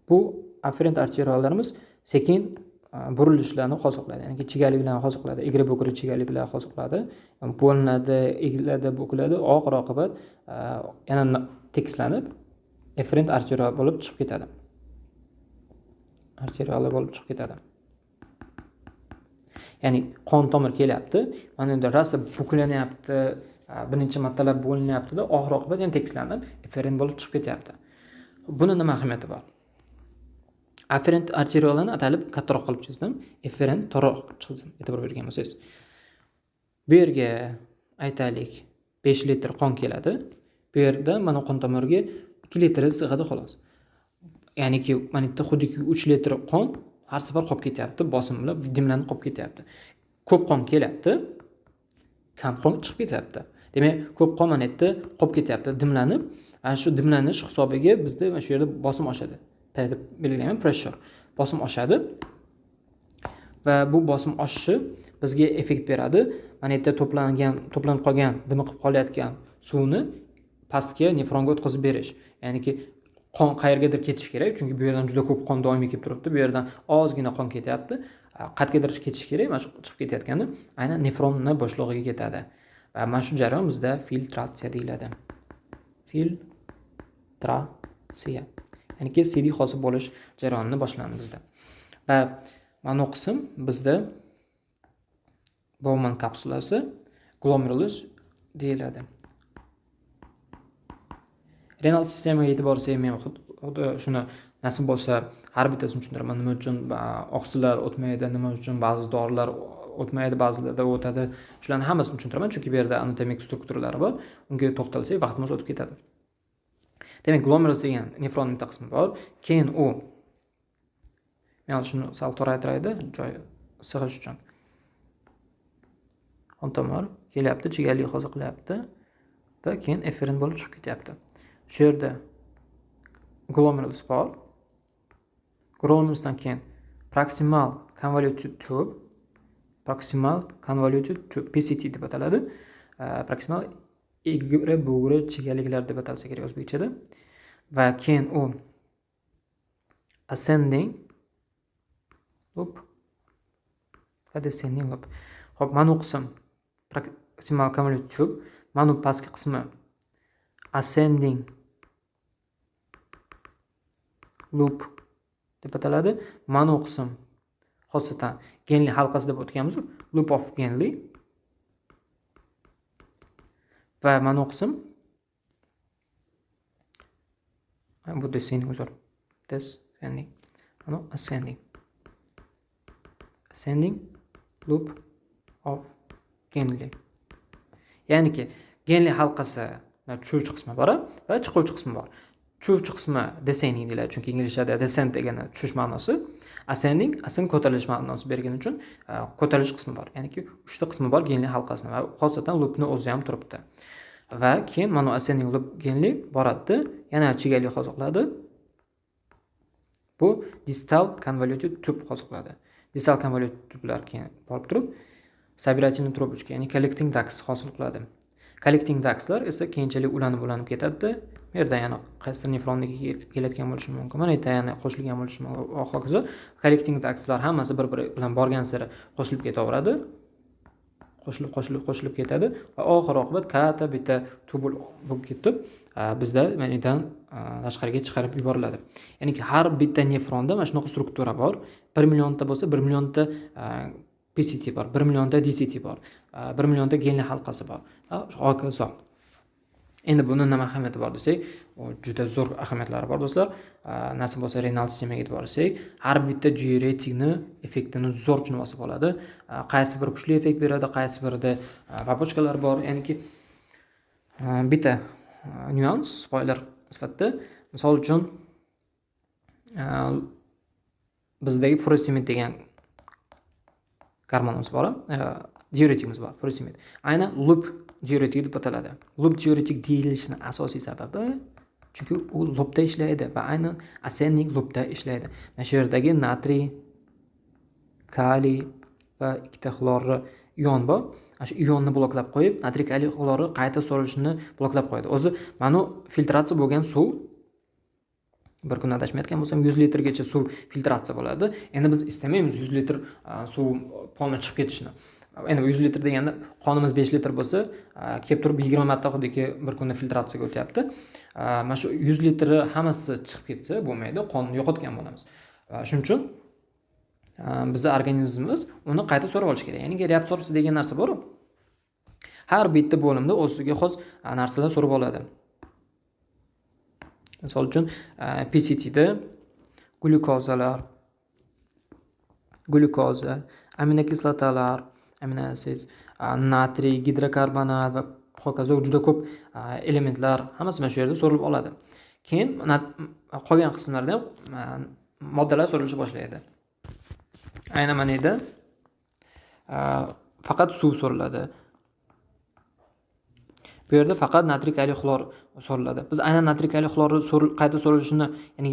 bu afferent arteriolarimiz sekin burilishlarni hosil qiladi. Ya'ni chigaliklarni hosil qiladi, egri-bugri chigaliklar hosil qiladi. Bo'linadi, egiladi, bukiladi, oxir oqibat yana tekislanib afferent arteriola bo'lib chiqib ketadi. Arteriola bo'lib chiqib ketadi. Ya'ni qon tomir kelyapti, mana endi rosa buklanyapti, bir necha martalab bo'linyapti-da, oxir oqibat yana tekislanib afferent bo'lib chiqib ketyapti. Buni nima ahamiyati bor? Afferent arteriolani atalib kattaroq qilib chizdim, afferent torroq chizdim. E'tibor bergan bo'lsangiz. Bu yerga aytaylik 5 litr qon keladi. Bu yerda mana qon tomiriga 2 litr sig'adi xolos. Ya'niki mana yerda xuddiki 3 litr qon har safar qolib ketyapti, bosim bilan dimlanib qolib ketyapti. Ko'p qon kelyapti, kam qon chiqib ketyapti. Demak, ko'p qon mana yerda qolib ketyapti, dimlanib. Ana shu dimlanish hisobiga bizda mana shu yerda bosim oshadi. P deb belgilayman, pressure. Bosim oshadi. Va bu bosim oshishi bizga effekt beradi. Mana yerda to'planib qolgan, dimiqib qolayotgan suvni pastga nefronga o'tkazib berish. Ya'niki qon qayergadir ketishi kerak, chunki bu yerdan juda ko'p qon doimiy kelib turibdi. Bu yerdan ozgina qon ketyapti. Qayergadir ketishi kerak, mana shu chiqib ketayotganda aynan nefronni bo'shlig'iga ketadi. Va mana shu jarayon bizda filtratsiya deyiladi. Filtratsiya. Ya'ni CD hosil bo'lish jarayoni boshlandi bizda. Va mana bu qism bizda Bowman kapsulasi glomerulus deyiladi. Renal sistemaga e'tibor bersak, men xuddi shuni nasib bo'lsa har bittasini tushuntiraman. Nima uchun oqsillar o'tmaydi, nima uchun ba'zi dorilar o'tmaydi, ba'zilarda o'tadi. Shularni hammasini tushuntiraman, chunki bu yerda anatomik strukturalari bor. Unga to'xtalsak vaqtimiz o'tib ketadi. Demak, glomerulus degan nefron bitta qismi bor. Keyin u men shuni sal toraytiraydi, joy sig'ish uchun. Qon tomir kelyapti, chigallik hosil qilyapti va keyin afferent bo'lib chiqib ketyapti. Shu yerda glomerulus bor. Glomerulusdan keyin proximal convoluted tube, PCT deb ataladi. Proximal egri-bugri chigaliklar deb atalsa kerak o'zbekchada. Va keyin u ascending loop va descending loop. Xo'p, mana bu qism proximal convoluted tube, mana bu pastki qismi ascending loop deb ataladi. Mana bu qism xosatan Genli halqasi deb o'tganmiz, loop of Genli. Va mana bu qism bu descending uzr. Descending. Mana ascending. Ascending loop of Genli. Ya'niki Genli halqasi tushuvchi qismi bor va chiquvchi qismi bor. tushuvchi qismi descending deyiladi, chunki inglizchada descent degani tushish ma'nosi. Ascending ko'tarilish ma'nosi bergani uchun ko'tarilish qismi bor. Ya'niki 3 ta qismi bor genli halqasini va xosatan loopni o'zi ham turibdi. Va keyin mana ascending loop genli boradi, yana chigalik hosil bu distal convoluted tube hosil qiladi. Distal convoluted tubelar keyin borib turib собирательный трубочка, ya'ni collecting ducts hosil qiladi. Collecting ductslar esa keyinchalik ulanib ketadi. Bu yerda yana qaysidir nefronniga kelayotgan bo'lishi mumkin. Mana yerda yana qo'shilgan bo'lishi mumkin va hokazo. Collecting ductslar hammasi bir-biri bilan borgan sari qo'shilib ketaveradi. Qo'shilib ketadi va oxir oqibat katta bitta tubul bo'lib ketib, bizda manidan tashqariga chiqarib yuboriladi. Ya'ni har bitta nefronda mana shunaqa struktura bor. 1 millionta bo'lsa, 1 millionta PCT bor, 1 millionta DCT bor, 1 millionta genli halqasi bor. Hokazo. Endi buni nima ahamiyati bor desak, juda zo'r ahamiyatlari bor do'stlar. Nasib bo'lsa renal sistemaga e'tibor bersak, har bitta diuretikni effektini zo'r tushunib olsa bo'ladi. Qaysi bir kuchli effekt beradi, qaysi birida popochkalar bor. Ya'niki bitta nyuans spoiler sifatida, misol uchun bizdagi furosemid degan gormonimiz bor, diuretikimiz bor, furosemid. Aynan loop diuretik deb ataladi. Loop diuretik deyilishining asosiy sababi chunki u loopda ishlaydi va aynan ascending loopda ishlaydi. Mana shu yerdagi natriy, kaliy va ikkita xlorli ion bor. Shu ionni bloklab qo'yib, natriy kaliy xlori qayta so'rilishini bloklab qo'yadi. O'zi mana filtratsiya bo'lgan suv, bir kun adashmayotgan bo'lsam 100 litrgacha suv filtratsiya bo'ladi. Endi biz istamaymiz 100 litr suv polni chiqib ketishini. Endi 100 litr deganda qonimiz 5 litr bo'lsa, kelib turib 20 marta xuddi bir kunda filtratsiyaga o'tyapti. Mana shu 100 litri hammasi chiqib ketsa bo'lmaydi, qonni yo'qotgan bo'lamiz. Shuning uchun bizning organizmimiz uni qayta so'rab olish kerak. Ya'ni reabsorpsiya degan narsa bor. Har bitta bo'limda o'ziga xos narsalar so'rab oladi. Misol uchun PCTda glyukoza, aminokislotalar, aminoasid, natriy, gidrokarbonat va hokazo juda ko'p elementlar hammasi mana shu yerda so'rilib oladi. Keyin qolgan qismlarda ham moddalar so'ralishni boshlaydi. Aynan mana yerda faqat suv so'riladi. Bu yerda faqat natriy kaliy xlor so'riladi. Biz aynan natriy kaliy xlorni qayta so'rilishini, ya'ni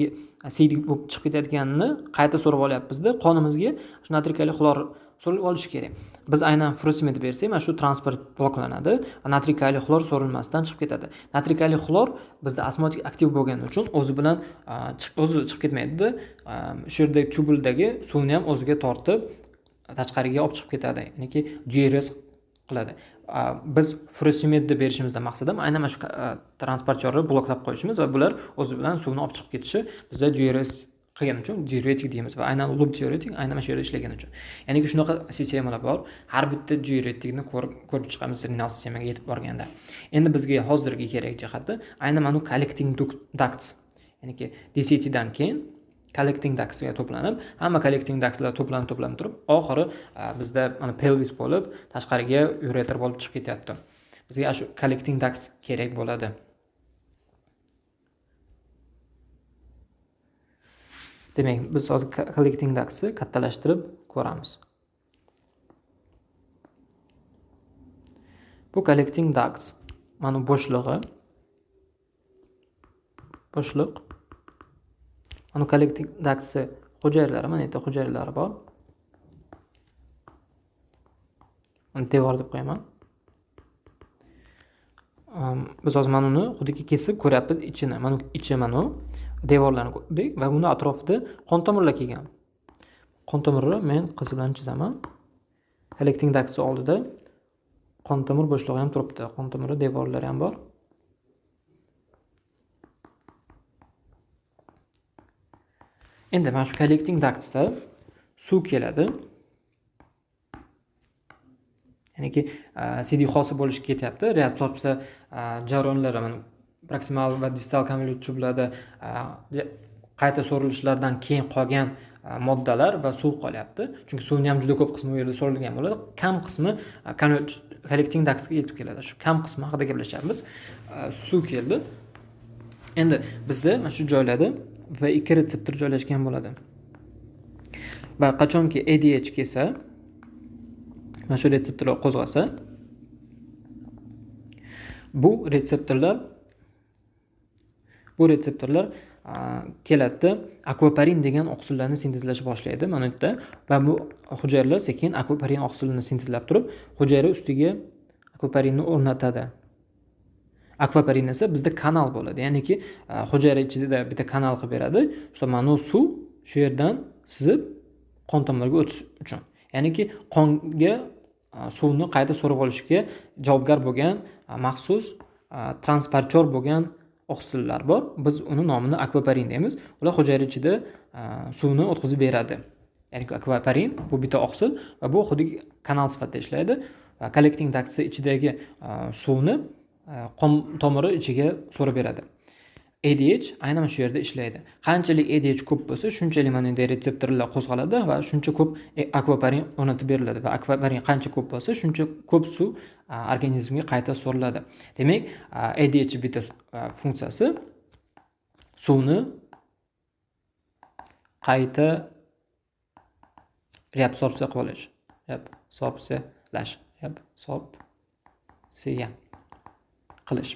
asid bo'lib chiqib ketayotganini qayta so'rab olyapmiz-da, qonimizga shu natriy kaliy xlor so'rilib olishi kerak. Biz aynan furosemid bersak, mana shu transport bloklanadi, natriy kaliy xlor so'rilmasdan chiqib ketadi. Natriy kaliy xlor bizda osmotik aktiv bo'lgani uchun o'zi bilan chiqib ketmaydi-da. Shu yerdagi tubuldagi suvni ham o'ziga tortib tashqariga olib chiqib ketadi. Ya'ni GRS qiladi. Biz furosemidni berishimizdan maqsadim aynan mana shu transportyorni bloklab qo'yishimiz va bular o'zi bilan suvni olib chiqib ketishi bizda diuretik qilgani uchun diuretik deymiz va aynan loop diuretik aynan mana shu yerda ishlagani uchun. Ya'ni shunaqa sistemalar bor. Har bitta diuretikni ko'rib chiqamiz renal sistemaga yetib borganda. Endi bizga hozirgi kerak jihati aynan mana collecting ducts. Ya'ni DCT dan keyin collecting ductsga to'planib, hamma collecting ductslar to'planib turib, oxiri bizda mana pelvis bo'lib, tashqariga ureter bo'lib chiqib ketyapti. Bizga shu collecting ducts kerak bo'ladi. Demak, biz hozir collecting ductsni kattalashtirib ko'ramiz. Bu collecting ducts mana bo'shliq. Mana collecting ducts hujayralari, mana yerda hujayralari bor. Uni devor deb qo'yaman. Biz hozir mana uni xuddiki kesib ko'ryapmiz ichini. Mana ichi mana devorlarni ko'rdik va buni atrofida qon tomirlar kelgan. Qon tomirni men qizil bilan chizaman. Collecting ducts oldida qon tomir bo'shlig'i ham turibdi. Qon tomiri devorlari ham bor. Endi mana shu collecting ductsda suv keladi. Ya'niki CD hosil bo'lishga ketyapti. Reabsorpsiya jarayonlari mana proksimal va distal convoluted tubelarda qayta so'rilishlardan keyin qolgan moddalar va suv qolyapti. Chunki suvning ham juda ko'p qismi bu yerda so'rilgan bo'ladi. Kam qismi collecting ductsga yetib keladi. Shu kam qismi haqida gaplashyapmiz. Suv keldi. Endi bizda mana shu joylarda V2 retseptor joylashgan bo'ladi. Va qachonki ADH kelsa, mana shu retseptorlar qo'zg'asa, bu retseptorlar keladi, akvaparin degan oqsillarni sintezlashni boshlaydi mana bu yerda va bu hujayralar sekin akvaparin oqsilini sintezlab turib, hujayra ustiga akvaparinni o'rnatadi. Akvaparin esa bizda kanal bo'ladi, ya'niki hujayra ichida bitta kanal qilib beradi. Shu mana suv shu yerdan sizib qon tomiriga o'tish uchun. Ya'niki qonga suvni qayta so'rib olishga javobgar bo'lgan maxsus transportyor bo'lgan oqsillar bor. Biz uni nomini akvaparin deymiz. Ular hujayra ichida suvni o'tkazib beradi. Ya'ni akvaparin bu bitta oqsil va bu xuddi kanal sifatida ishlaydi. Collecting ducts ichidagi suvni qon tomiri ichiga so'rib beradi. ADH aynan shu yerda ishlaydi. Qanchalik ADH ko'p bo'lsa, shunchalik mana bunday retseptorlar qo'zg'aladi va shuncha ko'p akvaparin o'rnatib beriladi va akvaparin qancha ko'p bo'lsa, shuncha ko'p suv organizmga qayta so'riladi. Demak, ADH bitta funksiyasi suvni qayta reabsorpsiya qilish.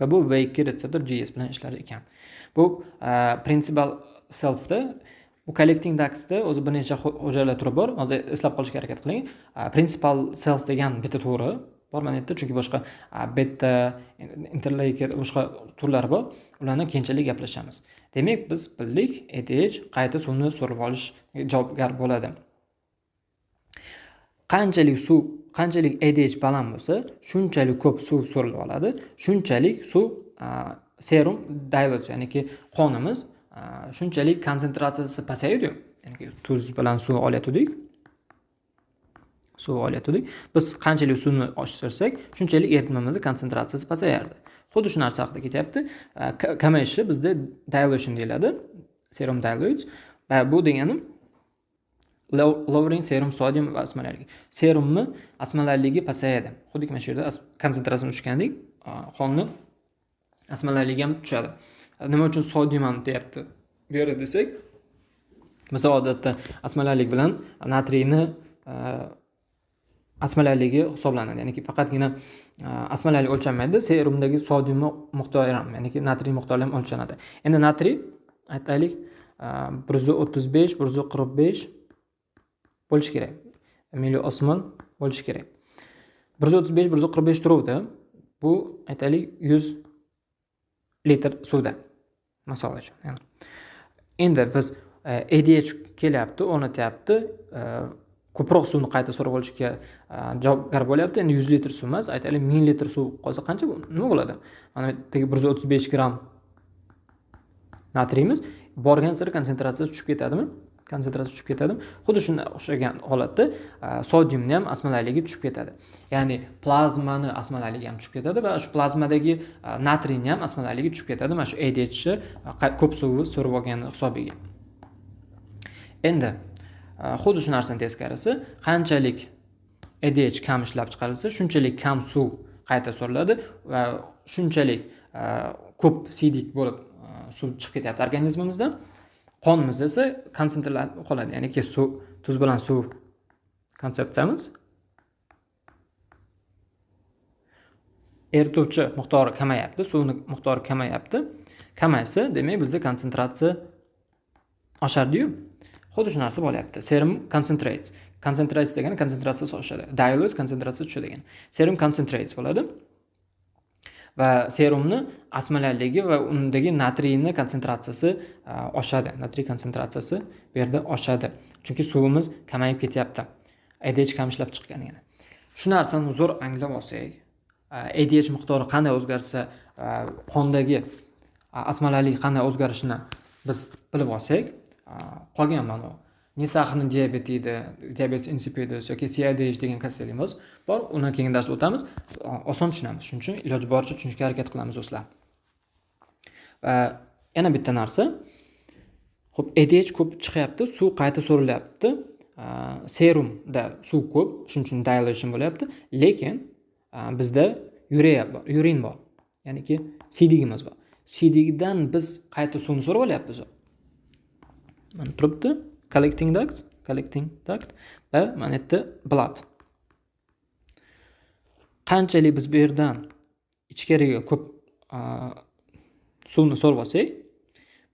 Va bu V2 retseptor GS bilan ishlar ekan. Bu principal cellsda, bu collecting ductsda o'zi bir necha hujayralar turi bor. Hozir eslab qolishga harakat qiling. Principal cells degan bitta turi bor mana yerda, chunki boshqa beta, interleukin boshqa turlar bor. Ularni keyinchalik gaplashamiz. Demak, biz bildik, ADH qayta suvni so'rib olish javobgar bo'ladi. Qanchalik ADH baland bo'lsa, shunchalik ko'p suv so'rilib oladi, shunchalik suv serum dilatatsiya, ya'ni qonimiz shunchalik konsentratsiyasi pasayadi. Ya'ni tuz bilan suv olayotgandik. Biz qanchalik suvni oshirsak, shunchalik eritmamizning konsentratsiyasi pasayardi. Xuddi shu narsa haqida ketyapti. Kamayishi bizda dilation deyiladi. Serum dilutes va bu degani lowering serum sodium va osmolarligi. Serumni osmolarligi pasayadi. Xuddi mana shu yerda konsentratsiya tushgandek, qonni osmolarligi ham tushadi. Nima uchun sodium ham deyapti? Bu yerda desak, misol odatda osmolarlik bilan natriyni osmolarligi hisoblanadi. Ya'ni faqatgina osmolarlik o'lchanmaydi, serumdagi sodium miqdori ham, ya'ni natriy miqdori ham o'lchanadi. Endi natriy aytaylik 135, 145 bo'lishi kerak. Milliosmol bo'lishi kerak. 135, 145 turuvdi. Bu aytaylik 100 litr suvda. Misol uchun. Endi biz ADH kelyapti, o'rnatyapti, ko'proq suvni qayta so'rab olishga javobgar bo'lyapti. Endi 100 litr suv emas, aytaylik 1000 litr suv qolsa qancha nima bo'ladi? Mana bu yerdagi 135 gram natriyimiz borgan sari konsentratsiyasi tushib ketadimi? Xuddi shunga o'xshagan holatda sodiumni ham osmolarligi tushib ketadi. Ya'ni plazmani osmolarligi ham tushib ketadi va shu plazmadagi natriyni ham osmolarligi tushib ketadi. Mana shu ADH ko'p suvni so'rib olgani hisobiga. Endi xuddi shu narsaning teskarisi, qanchalik ADH kam ishlab chiqarilsa, shunchalik kam suv qayta so'riladi va shunchalik ko'p sidik bo'lib suv chiqib ketyapti organizmimizdan. Qonimiz esa konsentrlanib qoladi. Ya'ni suv, tuz bilan suv konsepsiyamiz erituvchi miqdori kamayapti, suvning miqdori kamayapti. Kamaysa, demak bizda konsentratsiya oshardi-yu. Xuddi shu narsa bo'lyapti. Serum concentrates. Concentrates degani konsentratsiyasi oshadi. Dilutes konsentratsiyasi tushadi degan. Serum concentrates bo'ladi. Va serumni osmolarligi va undagi natriyni konsentratsiyasi oshadi. Natriy konsentratsiyasi bu yerda oshadi. Chunki suvimiz kamayib ketyapti. ADH kam ishlab chiqqaniga. Shu narsani zo'r anglab olsak, ADH miqdori qanday o'zgarsa, qondagi osmolarlik qanday o'zgarishini biz bilib olsak, qolgan mana Nisahni diabetida, diabetes insipidus yoki CIDH degan kasalligimiz bor. Uni keyingi darsda o'tamiz. Oson tushunamiz. Shuning uchun iloji boricha tushunishga harakat qilamiz do'stlar. Va yana bitta narsa. Xo'p, ADH ko'p chiqyapti, suv qayta so'rilyapti. Serumda suv ko'p, shuning uchun dilation bo'lyapti. Lekin bizda urin bor. Ya'niki siydigimiz bor. suydigidan biz qayta suvni so'rab olyapmiz. Mana turibdi collecting duct va mana yerda blood. Qanchalik biz bu yerdan ichkariga ko'p suvni so'rab olsak,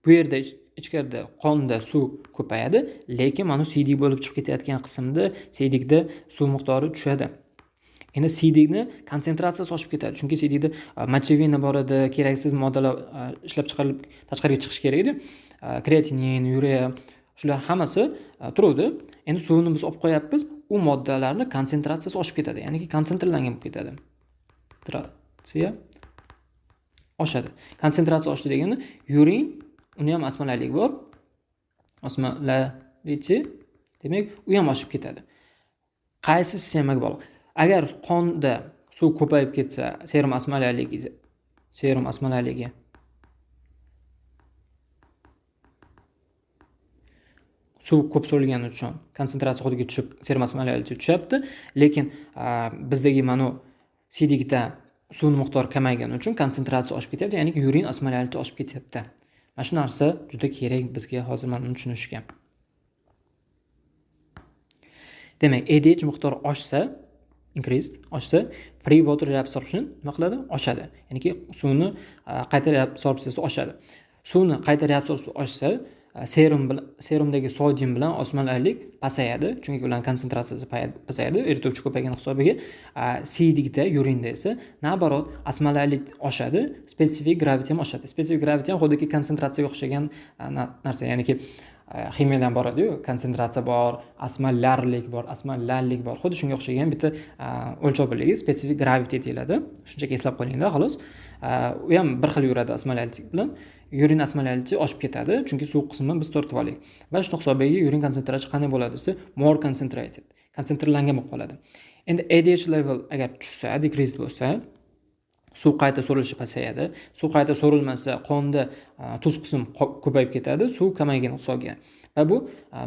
bu yerda ichkarida qonda suv ko'payadi, lekin mana siydik bo'lib chiqib ketayotgan qismda siydikda suv miqdori tushadi. Endi siydikni konsentratsiyasi oshib ketadi, chunki siydikda mochevina bor edi, keraksiz moddalar ishlab chiqarilib tashqariga chiqish kerak edi. Kreatinin, urea, shular hammasi turadi. Endi suvni biz olib qo'yapmiz, u moddalarning konsentratsiyasi oshib ketadi, ya'ni konsentrlangan bo'lib ketadi. Konsentratsiya oshadi. Konsentratsiya oshdi degani yurin, uni ham osmolallik bor. Osmolality, demak, u ham oshib ketadi. Qaysi sistemaga bog'liq? Agar qonda suv ko'payib ketsa, serum osmolaligi suv ko'p so'rilgani uchun konsentratsiya xudiga tushib, serum osmolality tushyapti, lekin bizdagi mana siydikda suvning miqdori kamaygani uchun konsentratsiya oshib ketyapti, ya'ni yurin osmolality oshib ketyapti. Mana shu narsa juda kerak bizga hozir mana uni tushunishga. Demak, ADH miqdori oshsa, free water reabsorption nima qiladi? Oshadi. Ya'ni suvni qayta reabsorbsiyasi oshadi. Suvni qayta reabsorbsiyasi oshsa, serumdagi sodium bilan osmolallik pasayadi, chunki ularning konsentratsiyasi pasayadi, erituvchi ko'paygan hisobiga. Siydikda, yurinda esa nabarot osmolallik oshadi, specific gravity ham oshadi. Specific gravity ham xuddi konsentratsiyaga o'xshagan narsa, ya'ni ximiyadan boradi-yu, konsentratsiya bor, osmolarlik bor, osmolallik bor. Xuddi shunga o'xshagan bitta o'lchov birligi specific gravity deyiladi. Shunchaki eslab qo'yinglar, xolos. U ham bir xil yuradi osmolallik bilan. Yurin osmolality oshib ketadi, chunki suv qismini biz tortib olaylik. Va shu hisobiga yurin konsentratsiyasi qanday bo'ladi desa, more concentrated, konsentrlangan bo'lib qoladi. Endi ADH level agar tushsa, decreased bo'lsa, suv qayta so'rilishi pasayadi. Suv qayta so'rilmasa, qonda tuz qismi ko'payib ketadi, suv kamaygan hisobiga. Va bu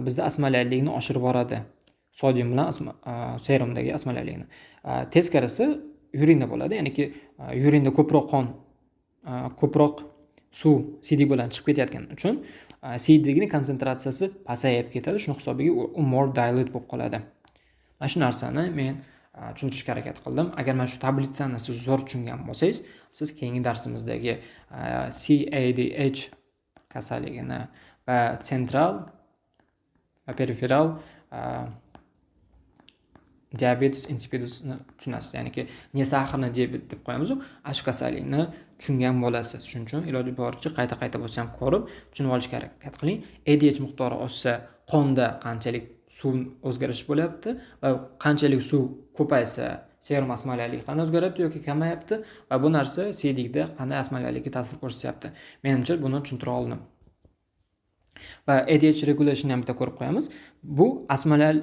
bizda osmolallikni oshirib yuboradi. Sodium bilan serumdagi osmolallikni. Teskarisi yurinda bo'ladi, ya'ni yurinda ko'proq suv siydik bilan chiqib ketayotgani uchun siydikning konsentratsiyasi pasayib ketadi. Shuning hisobiga u more dilute bo'lib qoladi. Mana shu narsani men tushuntirishga harakat qildim. Agar mana shu tablitsani siz zo'r tushungan bo'lsangiz, siz keyingi darsimizdagi CADH kasalligini va central va periferal diabetes insipidusni tushunasiz. Ya'ni nesahirni diabet deb qo'yamiz, shu kasallikni tushungan bo'lasiz. Shuning uchun iloji boricha qayta bo'lsa ham ko'rib, tushunib olishga harakat qiling. ADH miqdori oshsa, qonda qanchalik suv o'zgarish bo'lyapti va qanchalik suv ko'paysa, serum osmolallik qanday o'zgaryapti yoki kamayapti va bu narsa siydikda qanday osmolallikka ta'sir ko'rsatyapti. Menimcha buni tushuntira oldim. Va ADH regulation ham bitta ko'rib qo'yamiz. Bu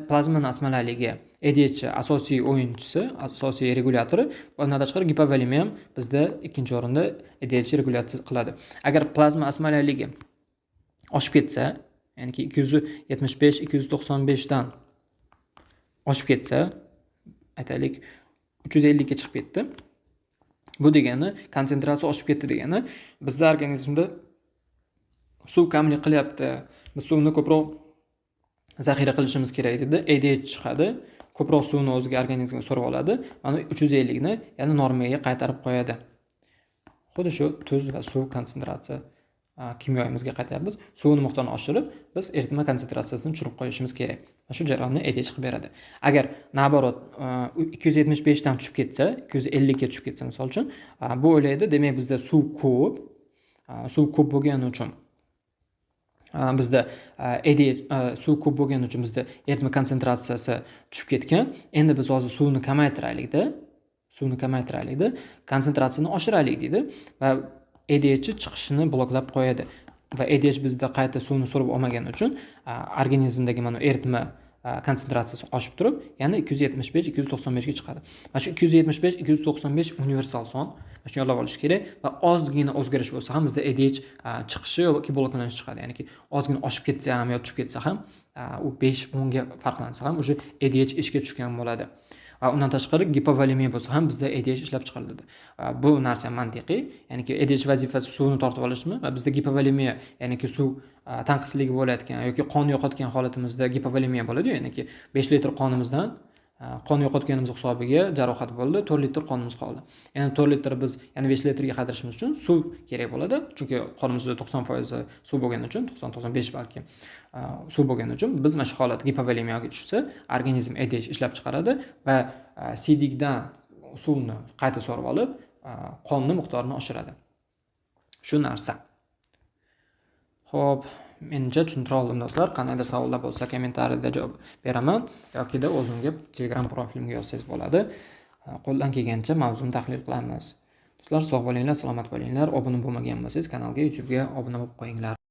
plazmani osmolalligi ADH asosiy o'yinchisi, asosiy regulyatori. Bundan tashqari gipovolemiya ham bizda ikkinchi o'rinda ADH regulyatsiya qiladi. Agar plazma osmolalligi oshib ketsa, ya'ni 275-295 dan oshib ketsa, aytaylik 350 ga chiqib ketdi. Bu degani konsentratsiya oshib ketdi degani, bizda organizmda suv kamlik qilyapti. Biz suvni ko'proq zaxira qilishimiz kerak dedi. ADH chiqadi. Ko'proq suvni o'ziga organizmga so'rab oladi. Mana 350 ni yana normaga qaytarib qo'yadi. Xuddi shu tuz va suv konsentratsiya kimyoyimizga qaytaryapmiz. Suvni miqdorini oshirib, biz eritma konsentratsiyasini tushirib qo'yishimiz kerak. Mana shu jarayonni ADH qilib beradi. Agar naborot 275 dan tushib ketsa, 250 ga tushib ketsa misol uchun, bu o'ylaydi, demak bizda suv ko'p. Suv ko'p bo'lgani uchun bizda suv ko'p bo'lgani uchun bizda eritma konsentratsiyasi tushib ketgan. Endi biz hozir suvni kamaytiraylik-da, konsentratsiyani oshiraylik deydi va ADH chiqishini bloklab qo'yadi. Va ADH bizda qayta suvni so'rib olmagani uchun organizmdagi mana eritma konsentratsiyasi oshib turib, yana 275-295 ga chiqadi. Mana shu 275-295 universal son. Mana shuni yodlab olish kerak va ozgina o'zgarish bo'lsa ham bizda ADH chiqishi yoki bloklanishi chiqadi. Ya'ni ozgina oshib ketsa ham yoki tushib ketsa ham, u 5-10 ga farqlansa ham o'sha ADH ishga tushgan bo'ladi. Va undan tashqari gipovolemiya bo'lsa ham bizda ADH ishlab chiqariladi. Bu narsa mantiqiy, ya'niki ADH vazifasi suvni tortib olishmi va bizda gipovolemiya, ya'niki suv tanqisligi bo'layotgan yoki qon yo'qotgan holatimizda gipovolemiya bo'ladi-yu, ya'niki 5 litr qonimizdan qon yo'qotganimiz hisobiga jarohat bo'ldi, 4 litr qonimiz qoldi. Ya'ni 4 litr biz yana 5 litrga qaytarishimiz uchun suv kerak bo'ladi, chunki qonimizda 90% suv bo'lgani uchun, 90-95 balki suv bo'lgani uchun biz mana shu holat gipovolemiyaga tushsa, organizm ADH ishlab chiqaradi va siydikdan suvni qayta so'rib olib, qonni miqdorini oshiradi. Shu narsa. Xo'p, menimcha tushuntira oldim do'stlar. Qandaydir savollar bo'lsa kommentariyada javob beraman yokida o'zimga Telegram profilimga yozsangiz bo'ladi. Qo'ldan kelgancha mavzuni tahlil qilamiz. Do'stlar, sog' bo'linglar, salomat bo'linglar. Obuna bo'lmagan bo'lsangiz kanalga, YouTube'ga obuna bo'lib qo'yinglar.